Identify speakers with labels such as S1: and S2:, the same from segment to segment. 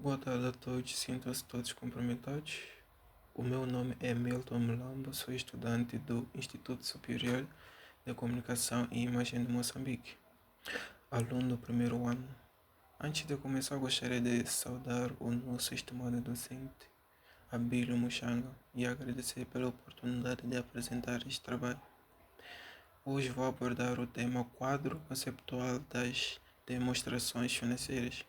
S1: Boa tarde a todos, sintam-se todos cumprimentados. O meu nome é Milton Mulamba, sou estudante do Instituto Superior de Comunicação e Imagem de Moçambique, aluno do primeiro ano. Antes de começar, gostaria de saudar o nosso estimado docente, Abílio Muxanga, e agradecer pela oportunidade de apresentar este trabalho. Hoje vou abordar o tema quadro conceptual das demonstrações financeiras.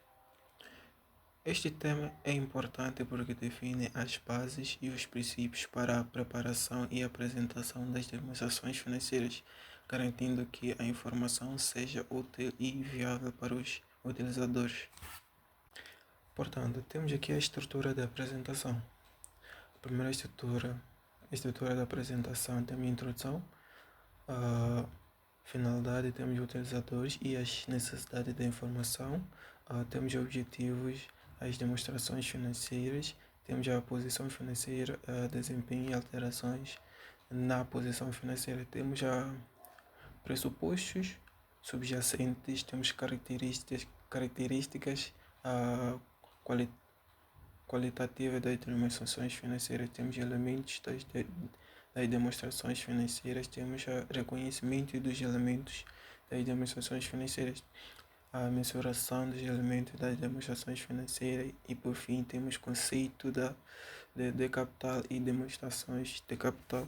S1: Este tema é importante porque define as bases e os princípios para a preparação e apresentação das demonstrações financeiras, garantindo que a informação seja útil e viável para os utilizadores. Portanto, temos aqui a estrutura da apresentação. A primeira estrutura da apresentação tem a introdução, a finalidade, temos utilizadores e as necessidades da informação, temos objetivos, as demonstrações financeiras, temos a posição financeira, desempenho e alterações na posição financeira, temos a pressupostos subjacentes, temos características quali, qualitativas das demonstrações financeiras, temos elementos das demonstrações financeiras, temos o reconhecimento dos elementos das demonstrações financeiras, a mensuração dos elementos das demonstrações financeiras e, por fim, temos o conceito de capital e demonstrações de capital.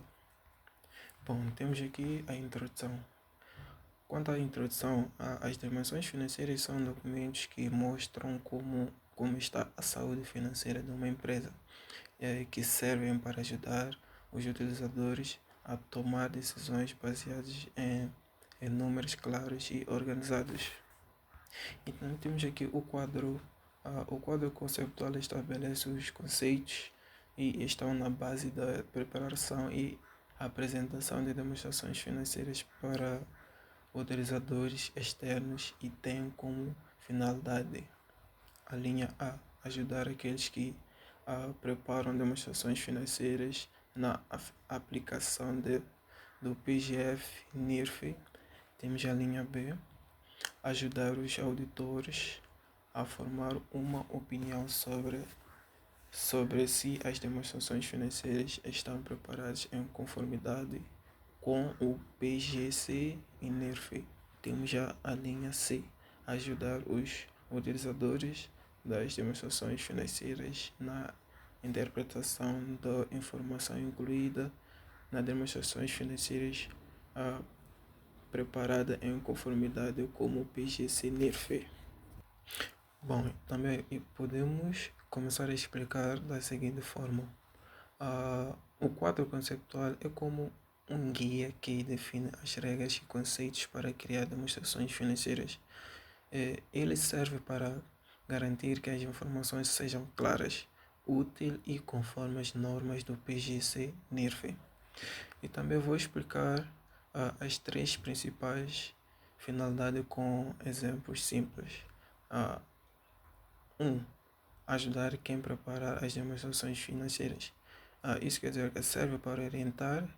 S1: Bom, temos aqui a introdução. Quanto à introdução, as demonstrações financeiras são documentos que mostram como está a saúde financeira de uma empresa, que servem para ajudar os utilizadores a tomar decisões baseadas em números claros e organizados. Então temos aqui o quadro. O quadro conceptual estabelece os conceitos e estão na base da preparação e apresentação de demonstrações financeiras para utilizadores externos e tem como finalidade a linha A, ajudar aqueles que preparam demonstrações financeiras na aplicação do PGF NIRF. Temos a linha B, ajudar os auditores a formar uma opinião sobre se as demonstrações financeiras estão preparadas em conformidade com o PGC e NIRF. Temos já a linha C, ajudar os utilizadores das demonstrações financeiras na interpretação da informação incluída nas demonstrações financeiras preparada em conformidade com o PGC-NIRF. Bom, também podemos começar a explicar da seguinte forma. O quadro conceptual é como um guia que define as regras e conceitos para criar demonstrações financeiras. Ele serve para garantir que as informações sejam claras, úteis e conforme as normas do PGC-NIRF. E também vou explicar as três principais finalidades com exemplos simples. 1. Ajudar quem prepara as demonstrações financeiras. Isso quer dizer que serve para orientar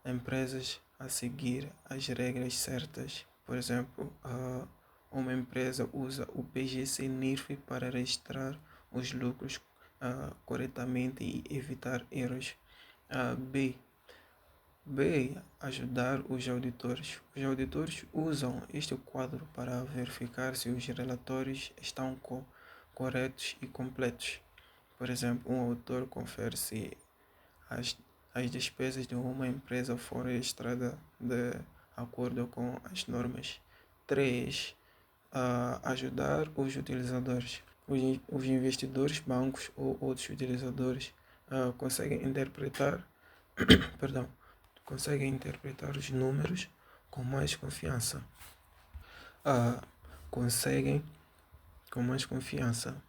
S1: empresas a seguir as regras certas. Por exemplo, uma empresa usa o PGC-NIRF para registrar os lucros corretamente e evitar erros. B. Ajudar os auditores. Os auditores usam este quadro para verificar se os relatórios estão corretos e completos. Por exemplo, um auditor confere se as despesas de uma empresa foram registradas de acordo com as normas. 3. Ajudar os utilizadores. Os investidores, bancos ou outros utilizadores conseguem interpretar perdão, conseguem interpretar os números com mais confiança. Conseguem com mais confiança.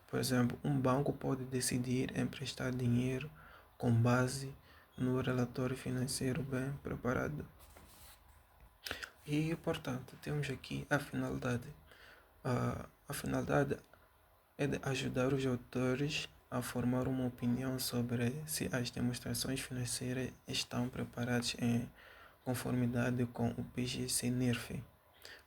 S1: Por exemplo, um banco pode decidir emprestar dinheiro com base no relatório financeiro bem preparado. E, portanto, temos aqui a finalidade. A finalidade é de ajudar os autores a formar uma opinião sobre se as demonstrações financeiras estão preparadas em conformidade com o PGC-NIRF.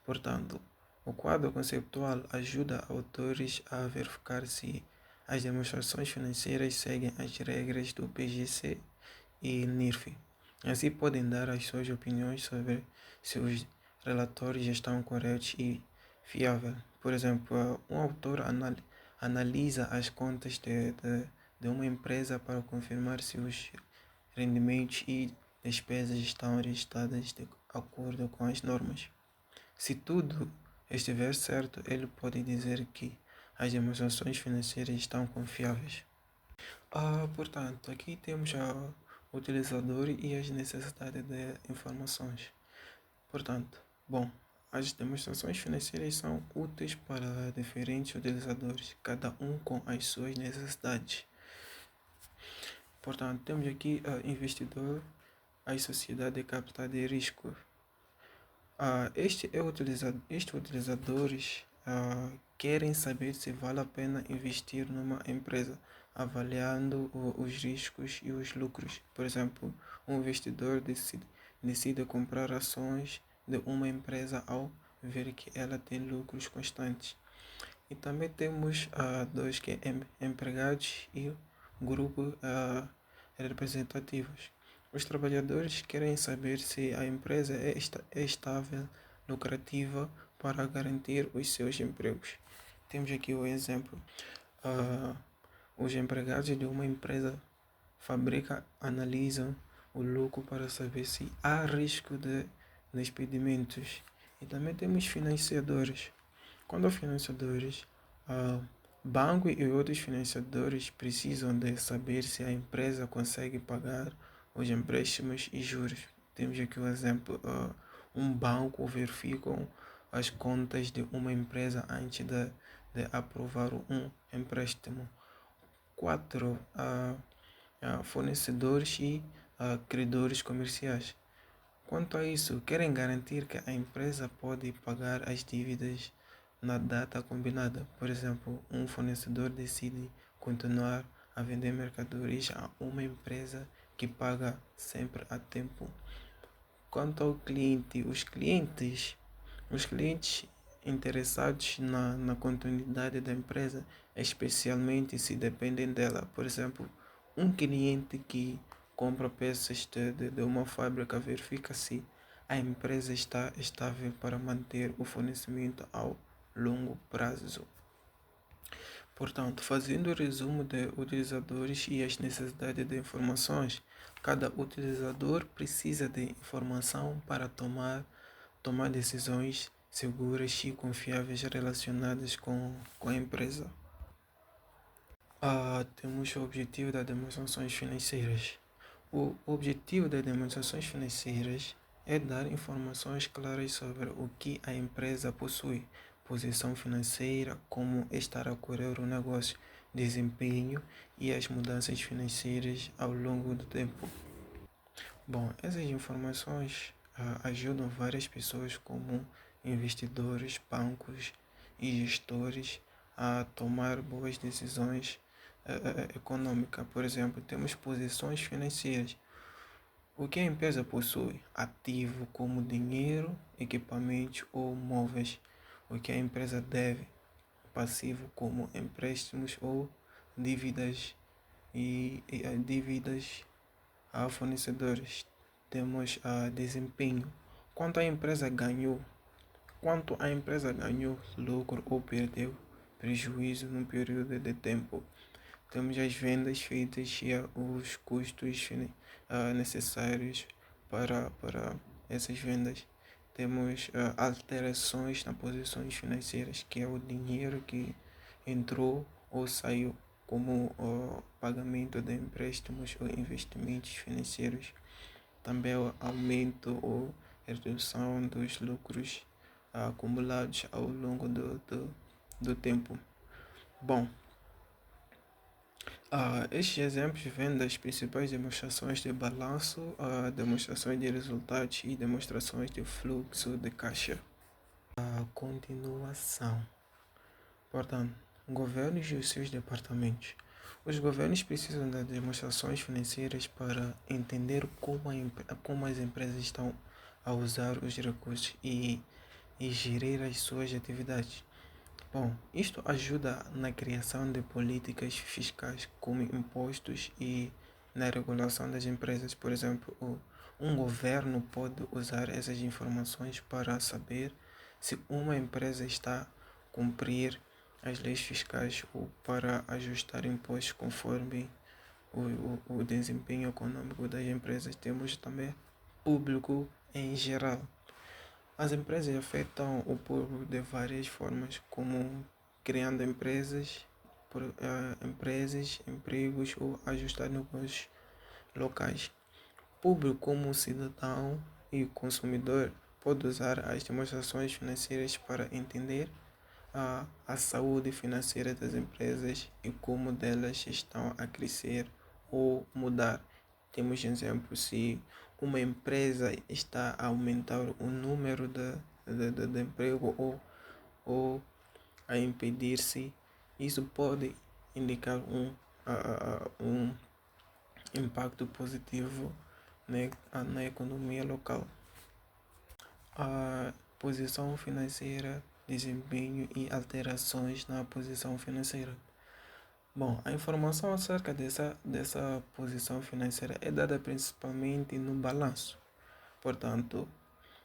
S1: Portanto, o quadro conceptual ajuda autores a verificar se As demonstrações financeiras seguem as regras do PGC e NIRF. Assim podem dar as suas opiniões sobre se os relatórios estão corretos e fiáveis. Por exemplo, um autor analisa as contas de uma empresa para confirmar se os rendimentos e despesas estão registradas de acordo com as normas. Se tudo estiver certo, ele pode dizer que as demonstrações financeiras estão confiáveis. Portanto, aqui temos o utilizador e as necessidades de informações. Portanto, as demonstrações financeiras são úteis para diferentes utilizadores, cada um com as suas necessidades. Portanto, temos aqui investidor, a sociedade de capital de risco. Estes utilizadores querem saber se vale a pena investir numa empresa, avaliando os riscos e os lucros. Por exemplo, um investidor decide comprar ações de uma empresa ao ver que ela tem lucros constantes. E também temos dois que é empregados e grupo representativos. Os trabalhadores querem saber se a empresa é estável, lucrativa para garantir os seus empregos. Temos aqui o exemplo. Os empregados de uma empresa analisam o lucro para saber se há risco de despedimentos. E também temos financiadores. Quando os financiadores, banco e outros financiadores precisam de saber se a empresa consegue pagar os empréstimos e juros. Temos aqui o exemplo, um banco verifica as contas de uma empresa antes de aprovar um empréstimo. 4. Fornecedores e credores comerciais. Quanto a isso, querem garantir que a empresa pode pagar as dívidas na data combinada. Por exemplo, um fornecedor decide continuar a vender mercadorias a uma empresa que paga sempre a tempo. Quanto ao cliente, os clientes interessados na continuidade da empresa, especialmente se dependem dela. Por exemplo, um cliente que compra peças de uma fábrica verifica se a empresa está estável para manter o fornecimento ao longo prazo. Portanto, fazendo o resumo de utilizadores e as necessidades de informações, cada utilizador precisa de informação para tomar decisões seguras e confiáveis relacionadas com a empresa. Temos o objetivo das demonstrações financeiras. O objetivo das demonstrações financeiras é dar informações claras sobre o que a empresa possui, posição financeira, como está a ocorrer o negócio, desempenho e as mudanças financeiras ao longo do tempo. Essas informações ajudam várias pessoas como investidores, bancos e gestores a tomar boas decisões econômicas. Por exemplo, temos posições financeiras. O que a empresa possui? Ativo como dinheiro, equipamentos ou móveis. O que a empresa deve? Passivo como empréstimos ou dívidas e dívidas a fornecedores. Temos desempenho. Quanto a empresa ganhou, lucro ou perdeu prejuízo num período de tempo. Temos as vendas feitas e os custos necessários para essas vendas. Temos alterações nas posições financeiras, que é o dinheiro que entrou ou saiu, como pagamento de empréstimos ou investimentos financeiros. Também o aumento ou redução dos lucros acumulados ao longo do tempo. Estes exemplos vêm das principais demonstrações de balanço, demonstrações de resultados e demonstrações de fluxo de caixa. Continuação. Portanto, governos e os seus departamentos. Os governos precisam das demonstrações financeiras para entender como as empresas estão a usar os recursos e gerir as suas atividades. Bom, isto ajuda na criação de políticas fiscais como impostos e na regulação das empresas. Por exemplo, um governo pode usar essas informações para saber se uma empresa está a cumprir as leis fiscais ou para ajustar impostos conforme o desempenho econômico das empresas. Temos também público em geral. As empresas afetam o público de várias formas, como criando empresas, empregos ou ajustar negócios locais. O público, como cidadão e consumidor, pode usar as demonstrações financeiras para entender a saúde financeira das empresas e como delas estão a crescer ou mudar. Temos exemplo, se uma empresa está a aumentar o número de emprego ou a impedir-se, isso pode indicar um impacto positivo na economia local. A posição financeira, desempenho e alterações na posição financeira. Bom, a informação acerca dessa posição financeira é dada principalmente no balanço. Portanto,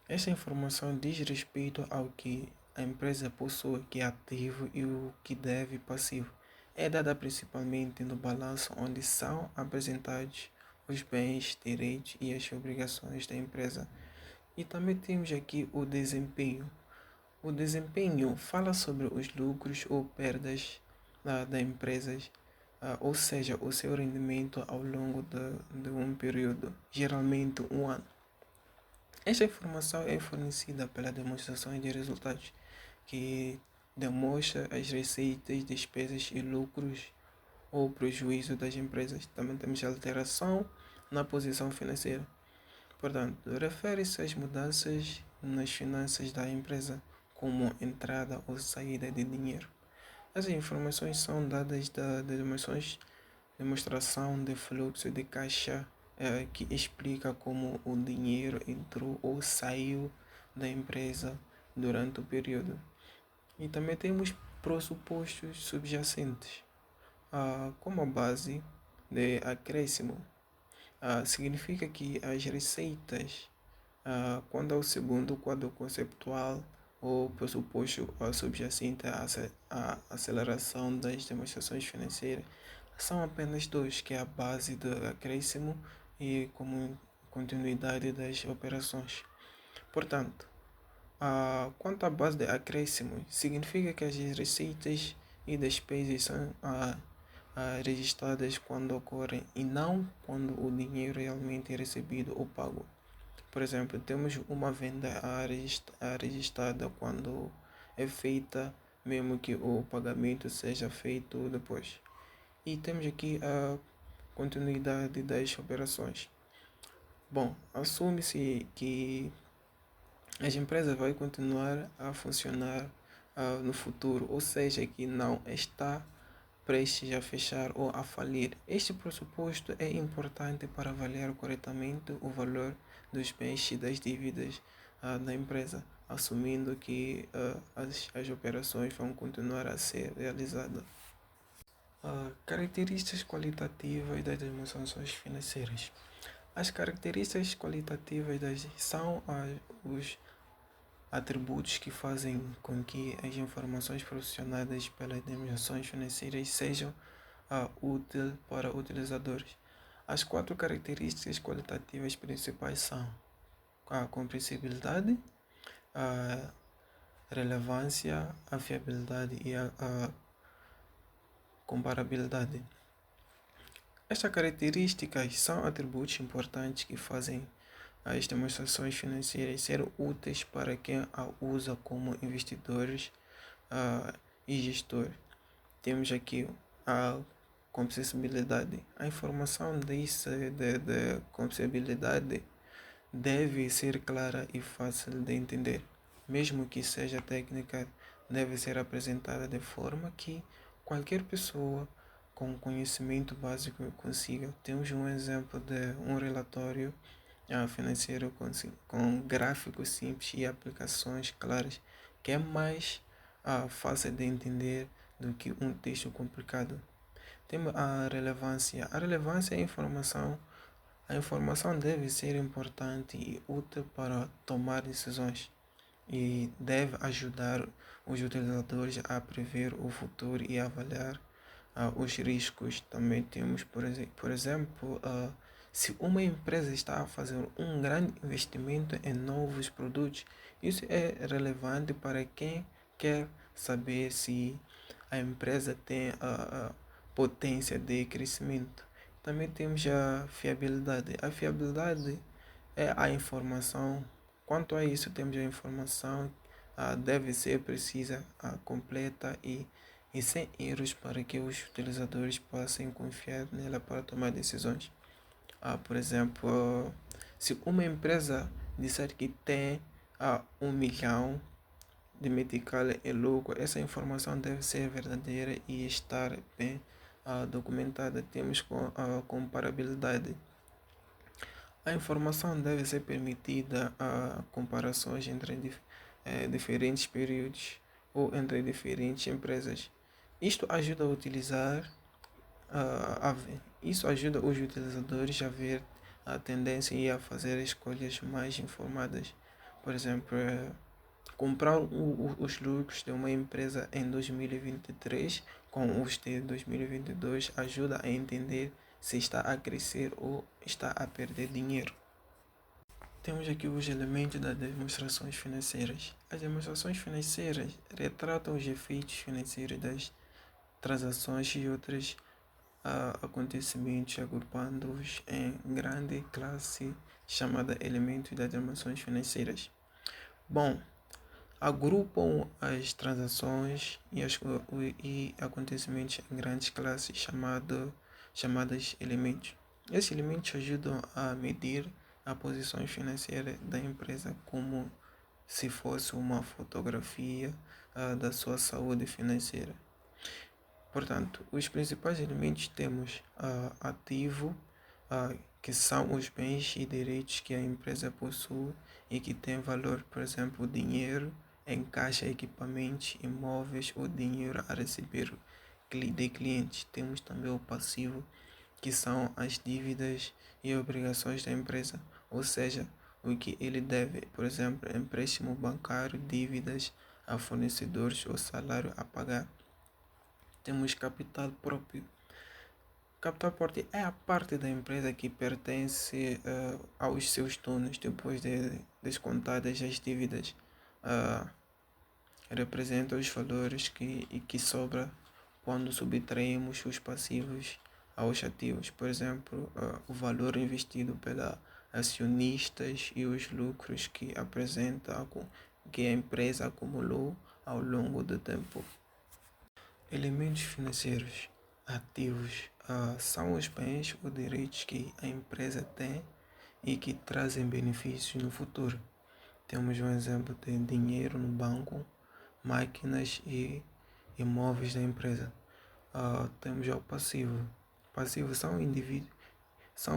S1: esta informação diz respeito ao que a empresa possui, que é ativo, e o que deve passivo. É dada principalmente no balanço, onde são apresentados os bens, direitos e as obrigações da empresa. E também temos aqui o desempenho. O desempenho fala sobre os lucros ou perdas da empresa, ou seja, o seu rendimento ao longo de um período, geralmente um ano. Esta informação é fornecida pela demonstração de resultados, que demonstra as receitas, despesas e lucros ou prejuízo das empresas. Também temos a alteração na posição financeira. Portanto, refere-se às mudanças nas finanças da empresa, como entrada ou saída de dinheiro. Essas informações são dadas da demonstração de fluxo de caixa, que explica como o dinheiro entrou ou saiu da empresa durante o período. E também temos pressupostos subjacentes, como a base de acréscimo. Significa que as receitas, quando é o segundo quadro conceptual ou pressuposto subjacente à aceleração das demonstrações financeiras, são apenas dois, que é a base do acréscimo e como continuidade das operações. Portanto, quanto à base de acréscimo, significa que as receitas e despesas são registradas quando ocorrem e não quando o dinheiro realmente é recebido ou pago. Por exemplo, temos uma venda registrada quando é feita, mesmo que o pagamento seja feito depois. E temos aqui a continuidade das operações. Bom, assume-se que as empresas vão continuar a funcionar no futuro, ou seja, que não está prestes a fechar ou a falir. Este pressuposto é importante para avaliar corretamente o valor dos bens e das dívidas da empresa, assumindo que as operações vão continuar a ser realizadas. Características qualitativas das demonstrações financeiras. As características qualitativas são os atributos que fazem com que as informações proporcionadas pelas demonstrações financeiras sejam úteis para utilizadores. As quatro características qualitativas principais são a compreensibilidade, a relevância, a fiabilidade e a comparabilidade. Estas características são atributos importantes que fazem as demonstrações financeiras ser úteis para quem a usa como investidores e gestor. Temos aqui a compreensibilidade. A informação de compreensibilidade deve ser clara e fácil de entender. Mesmo que seja técnica, deve ser apresentada de forma que qualquer pessoa com conhecimento básico consiga. Temos um exemplo de um relatório financeiro com gráficos simples e aplicações claras, que é mais fácil de entender do que um texto complicado. Temos a relevância. A relevância é a informação. A informação deve ser importante e útil para tomar decisões e deve ajudar os utilizadores a prever o futuro e avaliar os riscos. Também temos, por exemplo, se uma empresa está a fazer um grande investimento em novos produtos, isso é relevante para quem quer saber se a empresa tem a potência de crescimento. Também temos a fiabilidade. A fiabilidade é a informação. Quanto a isso, temos a informação deve ser precisa, completa e sem erros para que os utilizadores possam confiar nela para tomar decisões. Por exemplo, se uma empresa disser que tem 1 milhão de medical em lucro, essa informação deve ser verdadeira e estar bem documentada. Temos a comparabilidade. A informação deve ser permitida a comparações entre diferentes períodos ou entre diferentes empresas. Isto ajuda a utilizar isso ajuda os utilizadores a ver a tendência e a fazer escolhas mais informadas. Por exemplo, comprar os lucros de uma empresa em 2023 com os de 2022 ajuda a entender se está a crescer ou está a perder dinheiro. Temos aqui os elementos das demonstrações financeiras. As demonstrações financeiras retratam os efeitos financeiros das transações e outros acontecimentos, agrupando-os em grande classe chamada elementos das demonstrações financeiras. Bom, agrupam as transações e acontecimentos em grandes classes chamadas elementos. Esses elementos ajudam a medir a posição financeira da empresa como se fosse uma fotografia da sua saúde financeira. Portanto, os principais elementos temos ativo, que são os bens e direitos que a empresa possui e que tem valor, por exemplo, dinheiro em caixa, equipamentos, imóveis ou dinheiro a receber de clientes. Temos também o passivo, que são as dívidas e obrigações da empresa, ou seja, o que ele deve, por exemplo, empréstimo bancário, dívidas a fornecedores ou salário a pagar. Temos capital próprio. Capital próprio é a parte da empresa que pertence aos seus donos depois de descontadas as dívidas. Representa os valores que sobra quando subtraímos os passivos aos ativos. Por exemplo, o valor investido pela acionistas e os lucros que apresenta que a empresa acumulou ao longo do tempo. Elementos financeiros ativos são os bens ou direitos que a empresa tem e que trazem benefícios no futuro. Temos um exemplo de dinheiro no banco, máquinas e imóveis da empresa. Temos o passivo. Passivo são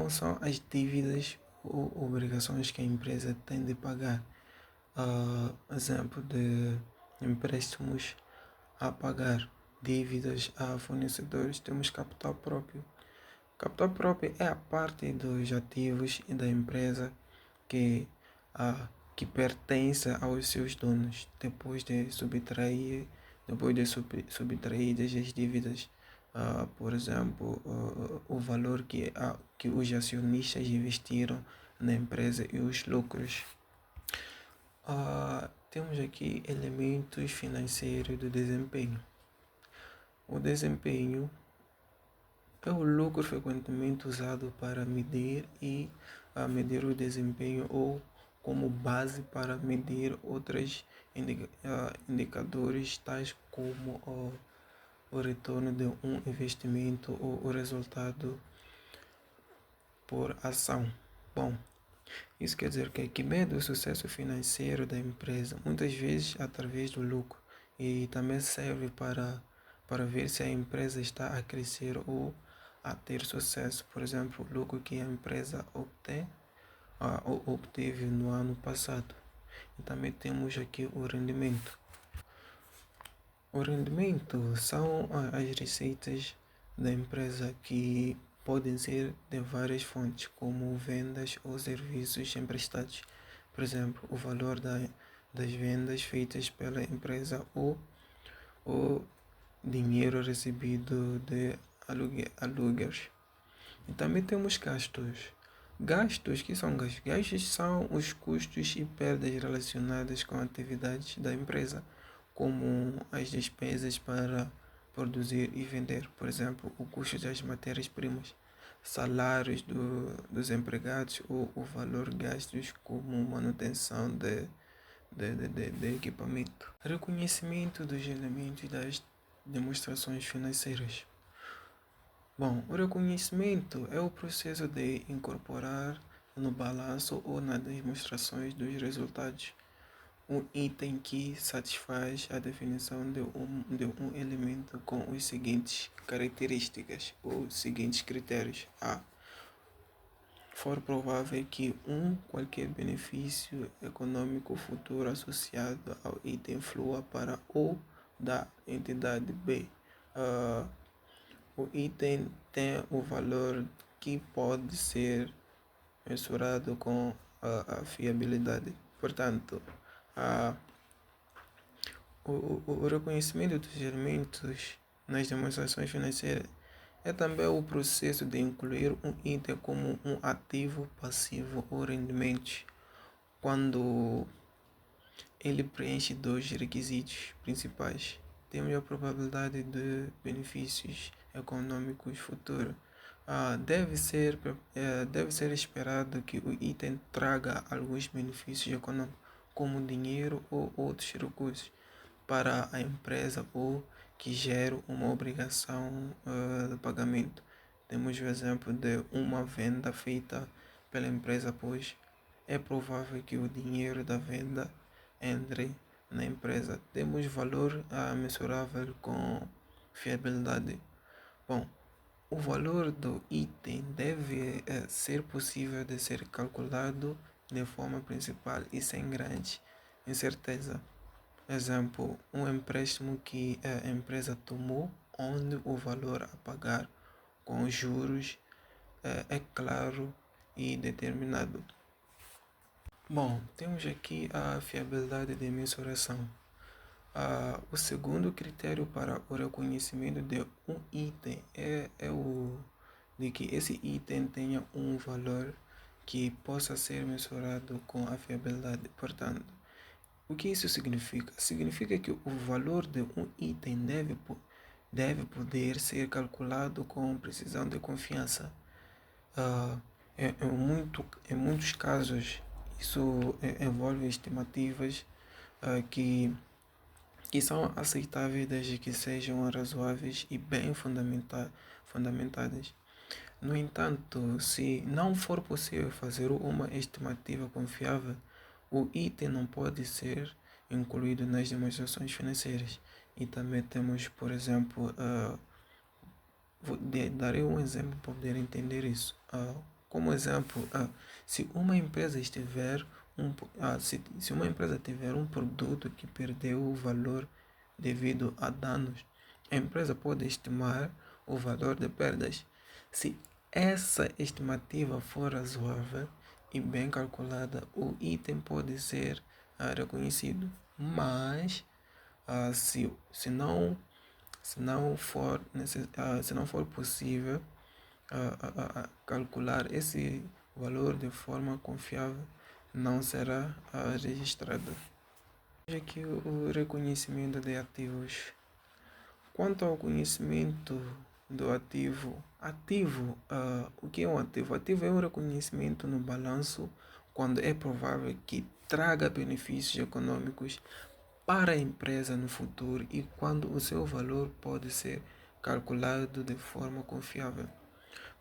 S1: são as dívidas ou obrigações que a empresa tem de pagar. Exemplo de empréstimos a pagar, dívidas a fornecedores. Temos capital próprio. Capital próprio é a parte dos ativos e da empresa que pertence aos seus donos depois de subtraídas as dívidas. Por exemplo, o valor que os acionistas investiram na empresa e os lucros. Temos aqui elementos financeiros do desempenho. O desempenho é o lucro frequentemente usado para medir medir o desempenho ou como base para medir outros indicadores tais como o retorno de um investimento ou o resultado por ação. Bom, isso quer dizer que mede o sucesso financeiro da empresa, muitas vezes através do lucro, e também serve para ver se a empresa está a crescer ou a ter sucesso. Por exemplo, o lucro que a empresa obteve no ano passado. E também temos aqui o rendimento. O rendimento são as receitas da empresa que podem ser de várias fontes, como vendas ou serviços emprestados. Por exemplo, o valor das vendas feitas pela empresa ou o dinheiro recebido de aluguéis. E também temos gastos. Gastos, que são gastos? Gastos são os custos e perdas relacionadas com atividades da empresa, como as despesas para produzir e vender. Por exemplo, o custo das matérias-primas, salários dos empregados ou o valor gastos como manutenção de equipamento. Reconhecimento dos elementos das demonstrações financeiras. Bom, o reconhecimento é o processo de incorporar no balanço ou nas demonstrações dos resultados um item que satisfaz a definição de um elemento com os seguintes características ou seguintes critérios. A. For provável que qualquer benefício econômico futuro associado ao item flua para o da entidade. B. O item tem o valor que pode ser mensurado com a fiabilidade. Portanto, o reconhecimento dos elementos nas demonstrações financeiras é também o processo de incluir um item como um ativo, passivo ou rendimento, quando ele preenche dois requisitos principais. Temos a probabilidade de benefícios econômicos futuros. Deve ser esperado que o item traga alguns benefícios econômicos, como dinheiro ou outros recursos, para a empresa ou que gere uma obrigação de pagamento. Temos o exemplo de uma venda feita pela empresa, pois é provável que o dinheiro da venda entre na empresa. Temos valor mensurável com fiabilidade. Bom, o valor do item deve ser possível de ser calculado de forma principal e sem grande incerteza. Exemplo, um empréstimo que a empresa tomou, onde o valor a pagar com juros é claro e determinado. Bom, temos aqui a fiabilidade de mensuração. O segundo critério para o reconhecimento de um item é o de que esse item tenha um valor que possa ser mensurado com a fiabilidade. Portanto, o que isso significa? Significa que o valor de um item deve poder ser calculado com precisão de confiança. Em muitos casos, isso envolve estimativas que são aceitáveis desde que sejam razoáveis e bem fundamentadas. No entanto, se não for possível fazer uma estimativa confiável, o item não pode ser incluído nas demonstrações financeiras. E também temos, por exemplo, darei um exemplo para poder entender isso. Como exemplo, se uma empresa se uma empresa tiver um produto que perdeu o valor devido a danos, a empresa pode estimar o valor de perdas. Se essa estimativa for razoável e bem calculada, o item pode ser reconhecido. Mas se não for possível calcular esse valor de forma confiável, não será registrado. Aqui o reconhecimento de ativos. Quanto ao conhecimento do ativo, o que é um ativo? Ativo é um reconhecimento no balanço quando é provável que traga benefícios econômicos para a empresa no futuro e quando o seu valor pode ser calculado de forma confiável.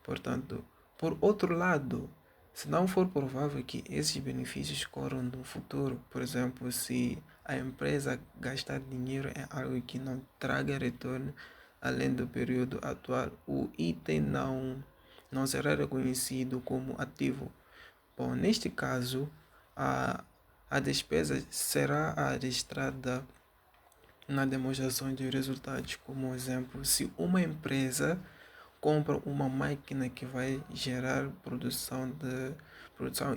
S1: Portanto, por outro lado, se não for provável que esses benefícios corram no futuro, por exemplo, se a empresa gastar dinheiro em algo que não traga retorno além do período atual, o item não será reconhecido como ativo. Bom, neste caso, a despesa será registrada na demonstração de resultados. Como exemplo, se uma empresa compra uma máquina que vai gerar produção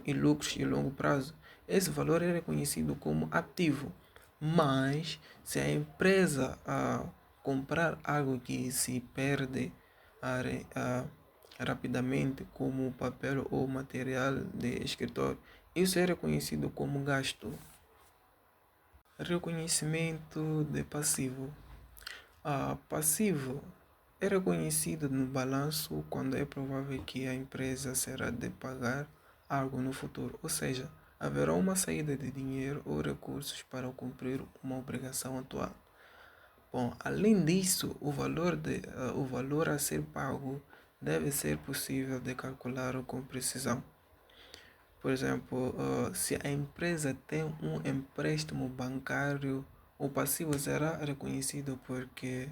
S1: e lucros em longo prazo, esse valor é reconhecido como ativo. Mas se a empresa comprar algo que se perde a, rapidamente, como papel ou material de escritório, isso é reconhecido como gasto. Reconhecimento de passivo. Passivo é reconhecido no balanço quando é provável que a empresa será de pagar algo no futuro, ou seja, haverá uma saída de dinheiro ou recursos para cumprir uma obrigação atual. Bom, além disso, o valor a ser pago deve ser possível de calcular com precisão. Por exemplo, se a empresa tem um empréstimo bancário, o passivo será reconhecido porque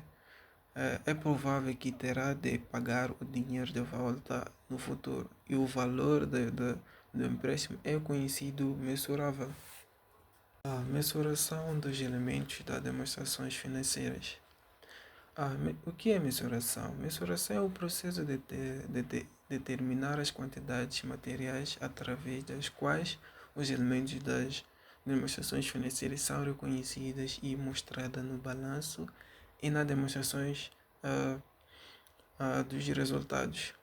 S1: é provável que terá de pagar o dinheiro de volta no futuro e o valor do empréstimo é conhecido mensurável. A mensuração dos elementos das demonstrações financeiras. O que é mensuração? Mensuração é o processo de determinar as quantidades materiais através das quais os elementos das demonstrações financeiras são reconhecidas e mostradas no balanço e nas demonstrações dos resultados.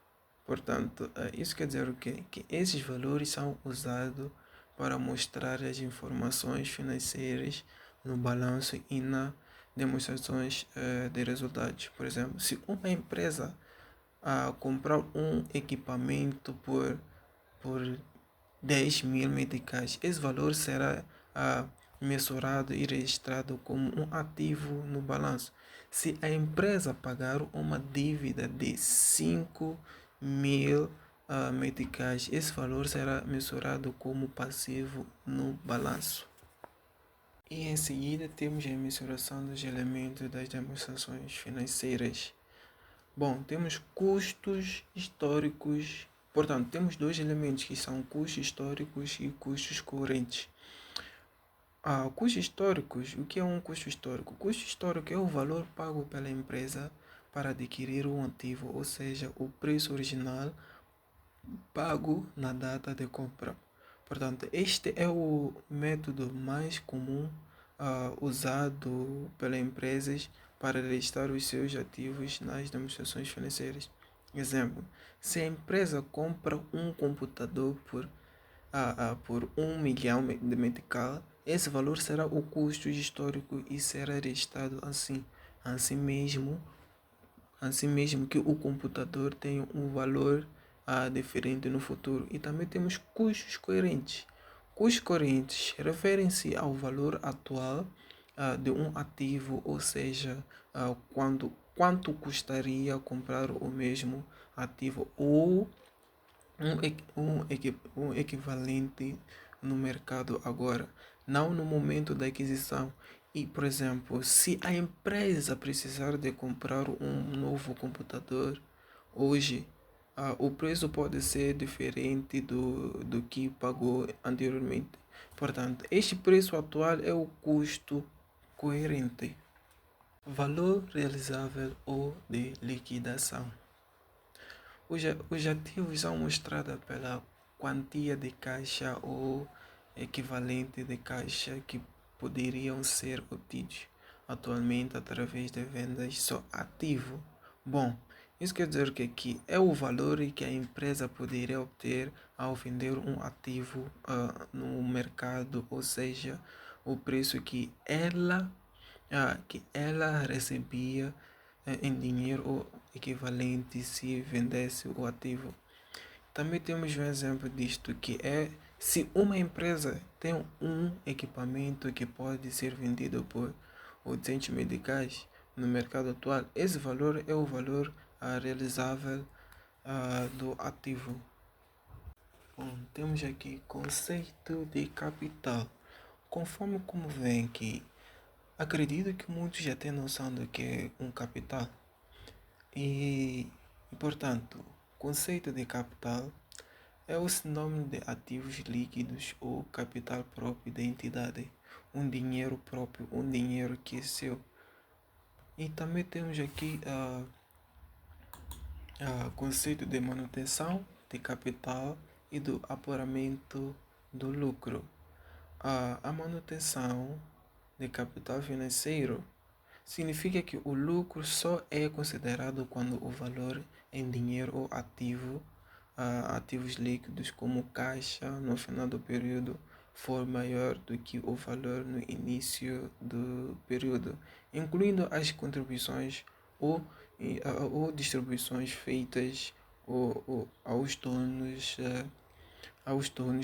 S1: Portanto, isso quer dizer o quê? Que esses valores são usados para mostrar as informações financeiras no balanço e nas demonstrações de resultados. Por exemplo, se uma empresa comprar um equipamento por 10 mil meticais, esse valor será mensurado e registrado como um ativo no balanço. Se a empresa pagar uma dívida de 5 mil meticais, esse valor será mensurado como passivo no balanço. E em seguida temos a mensuração dos elementos das demonstrações financeiras. Bom, temos custos históricos. Portanto, temos dois elementos que são custos históricos e custos correntes. Custos históricos. O que é um custo histórico? O custo histórico é o valor pago pela empresa para adquirir um ativo, ou seja, o preço original pago na data de compra. Portanto, este é o método mais comum usado pelas empresas para registrar os seus ativos nas demonstrações financeiras. Exemplo, se a empresa compra um computador por 1 milhão de metical, esse valor será o custo histórico e será registrado assim. Assim mesmo que o computador tem um valor diferente no futuro. E também temos custos coerentes. Custos coerentes referem-se ao valor atual de um ativo, ou seja, quanto custaria comprar o mesmo ativo ou um equivalente no mercado agora, não no momento da aquisição. E, por exemplo, se a empresa precisar de comprar um novo computador hoje, o preço pode ser diferente do que pagou anteriormente. Portanto, este preço atual é o custo coerente. Valor realizável ou de liquidação. Os ativos são mostrados pela quantia de caixa ou equivalente de caixa que poderiam ser obtidos atualmente através de vendas só ativo. Bom, isso quer dizer que aqui é o valor que a empresa poderia obter ao vender um ativo no mercado, ou seja, o preço que ela recebia em dinheiro ou equivalente se vendesse o ativo. Também temos um exemplo disto que é se uma empresa tem um equipamento que pode ser vendido por 800 medicais no mercado atual, esse valor é o valor realizável do ativo. Bom, temos aqui conceito de capital. Conforme como vem aqui, acredito que muitos já têm noção do que é um capital. Portanto, conceito de capital é o sinônimo de ativos líquidos ou capital próprio da entidade. um dinheiro próprio, um dinheiro que é seu. E também temos aqui conceito de manutenção de capital e do apuramento do lucro. A manutenção de capital financeiro significa que o lucro só é considerado quando o valor em dinheiro ou ativos líquidos como caixa no final do período for maior do que o valor no início do período, incluindo as contribuições ou distribuições feitas aos donos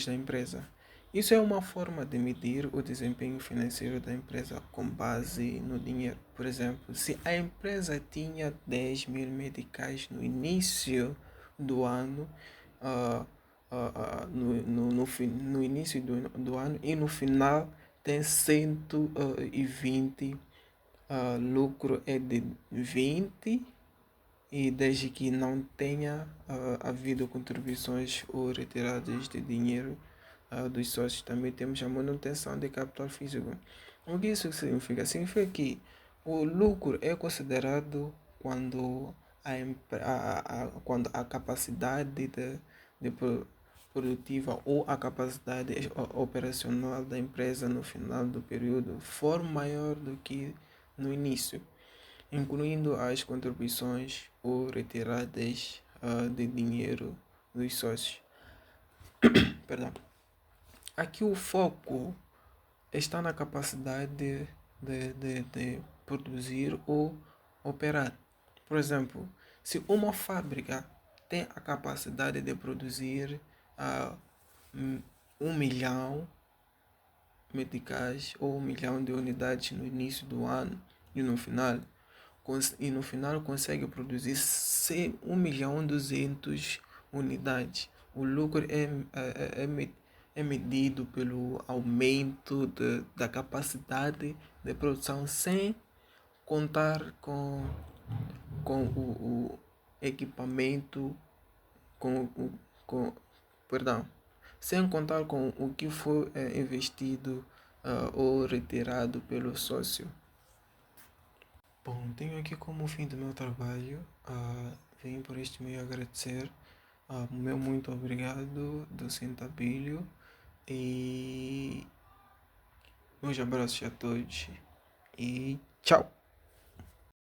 S1: da empresa. Isso é uma forma de medir o desempenho financeiro da empresa com base no dinheiro. Por exemplo, se a empresa tinha 10.000 medicais no início do ano, no início do ano e no final tem 120, lucro é de 20, e desde que não tenha havido contribuições ou retiradas de dinheiro dos sócios. Também temos a manutenção de capital físico. O que isso significa? Significa que o lucro é considerado quando quando a capacidade produtiva ou a capacidade operacional da empresa no final do período for maior do que no início, incluindo as contribuições ou retiradas de dinheiro dos sócios. Perdão. Aqui o foco está na capacidade de produzir ou operar. Por exemplo, se uma fábrica tem a capacidade de produzir 1 milhão meticais ou 1 milhão de unidades no início do ano e no final consegue produzir 1.200.000 unidades. O lucro é medido pelo aumento da capacidade de produção sem contar com o equipamento, com, o- com, perdão, sem contar com o que foi investido ou retirado pelo sócio. Bom, tenho aqui como fim do meu trabalho, venho por este meio agradecer, meu muito obrigado, docente Abílio, e meus abraços a todos e tchau!